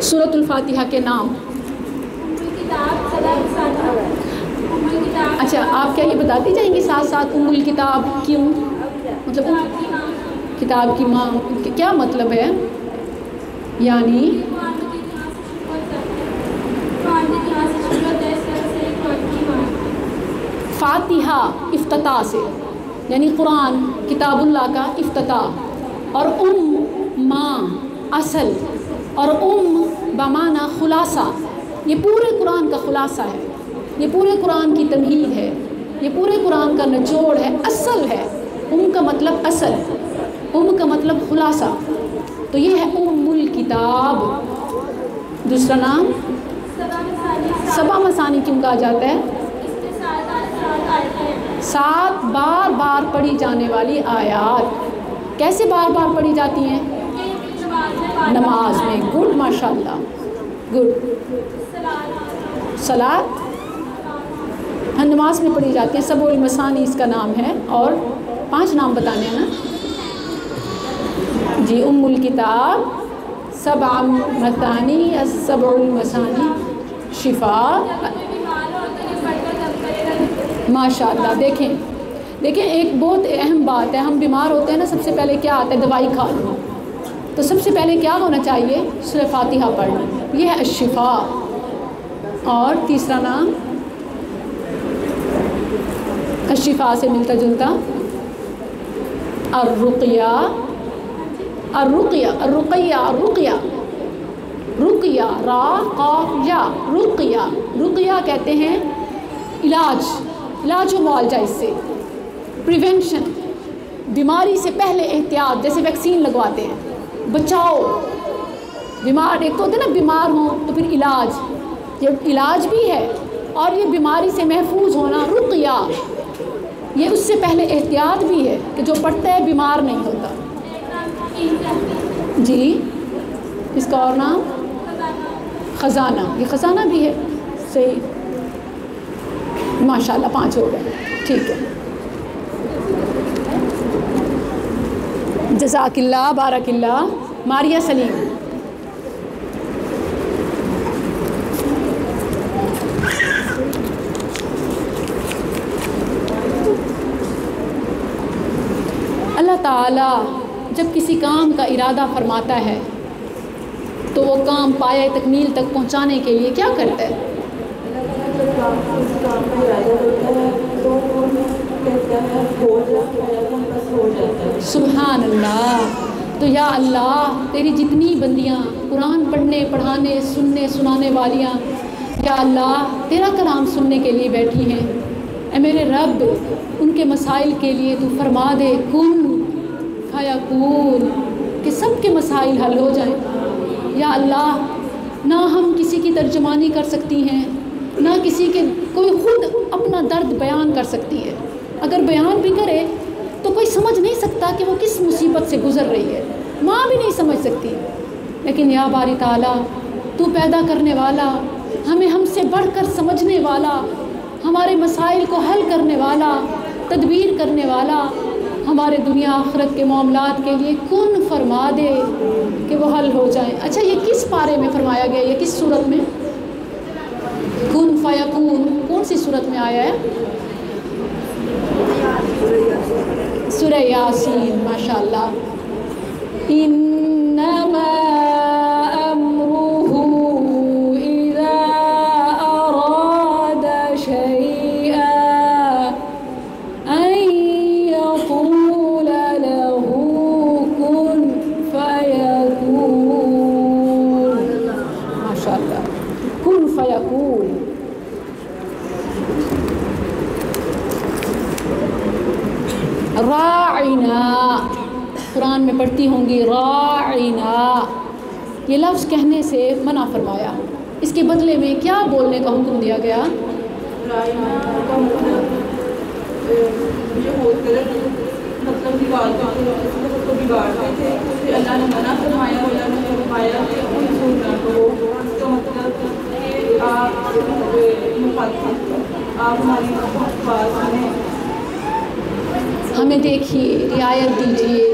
सूरत अल-फातिहा के नाम। अच्छा, आप क्या ये बताती जाएंगी साथ साथ उम्मुल किताब क्यों, मतलब किताब की माँ क्या मतलब है? यानी फातिहा इफ्तिताह से, यानी कुरान किताबुल्लाह का इफ्तिताह, और माँ असल, और बमाना खुलासा, ये पूरे कुरान का खुलासा है, ये पूरे कुरान की तमहीद है, ये पूरे कुरान का निचोड़ है, असल है। का मतलब असल, का मतलब खुलासा, तो ये है उम्मुल किताब। दूसरा नाम सबा मसानी क्यों कहा जाता है? 7 बार बार पढ़ी जाने वाली आयात। कैसे बार बार पढ़ी जाती हैं? नमाज में। गुड, माशाल्लाह, गुड। सलात, हाँ, नमाज में पढ़ी जाती है। सबउल मसानी इसका नाम है, और 5 नाम बताने हैं ना जी। उम्मुल किताब, सबअ मसानी, सबउल मसानी, शिफा, माशाल्लाह। देखें एक बहुत अहम बात है, हम बीमार होते हैं ना, सबसे पहले क्या आता है? दवाई खा लो। तो सबसे पहले क्या होना चाहिए? सूरह फातिहा पढ़ना, ये है अशिफा। और तीसरा नाम अशिफा से मिलता जुलता अर्रुक़िया, अर्रुक़िया, अर्रुक़िया, रुक़िया, रुक़िया, रा क़ाफ़ या, रुक़िया। रुक़िया कहते हैं इलाज, इलाज व मुआलजा, इससे प्रिवेंशन, बीमारी से पहले एहतियात, जैसे वैक्सीन लगवाते हैं, बचाओ। बीमार एक तो होते हैं ना, बीमार हो तो फिर इलाज, ये इलाज भी है, और ये बीमारी से महफूज होना, रुक़िया, ये उससे पहले एहतियात भी है कि जो पढ़ता है बीमार नहीं होता जी। इसका और नाम ख़ज़ाना, ये ख़ज़ाना भी है। सही, माशाल्लाह, 5 हो गए, ठीक है। जज़ाकिल्लाह, बारकिल्लाह। मारिया सलीम, अल्लाह ताला जब किसी काम का इरादा फरमाता है तो वो काम पाए तकमील तक पहुंचाने के लिए क्या करता है? सुभान अल्लाह। तो या अल्लाह, तेरी जितनी बंदियाँ कुरान पढ़ने, पढ़ाने, सुनने, सुनाने वालियाँ, या अल्लाह तेरा कलाम सुनने के लिए बैठी हैं, ऐ मेरे रब, उनके मसाइल के लिए तू फरमा दे कुन फयकून, कि सब के मसाइल हल हो जाएं। या अल्लाह, ना हम किसी की तर्जुमानी कर सकती हैं, ना किसी के कोई ख़ुद अपना दर्द बयान कर सकती है। अगर बयान भी करे तो कोई समझ नहीं सकता कि वो किस मुसीबत से गुज़र रही है, माँ भी नहीं समझ सकती। लेकिन या बारी ताला, तू पैदा करने वाला, हमें हमसे बढ़कर समझने वाला, हमारे मसाइल को हल करने वाला, तदबीर करने वाला, हमारे दुनिया आखिरत के मामलात के लिए कुन फरमा दे कि वो हल हो जाए। अच्छा, ये किस पारे में फरमाया गया? ये किस सूरत में? कुन फयकून कौन सी सूरत में आया है? सूरह यासीन, माशाअल्लाह। इन्नमा अम्रुहु इज़ा अरादा शैअन अन यक़ूल लहू कुन फयकून। माशाअल्लाह, कुन फयकून। राइना, कुरान में पढ़ती होंगी राइना, ये लफ्ज़ कहने से मना फरमाया। इसके बदले में क्या बोलने का हुक्म दिया गया? अल्लाह ने मना फरमाया, आप हमारी बात सुने, हमें देखिए, रियायत दीजिए,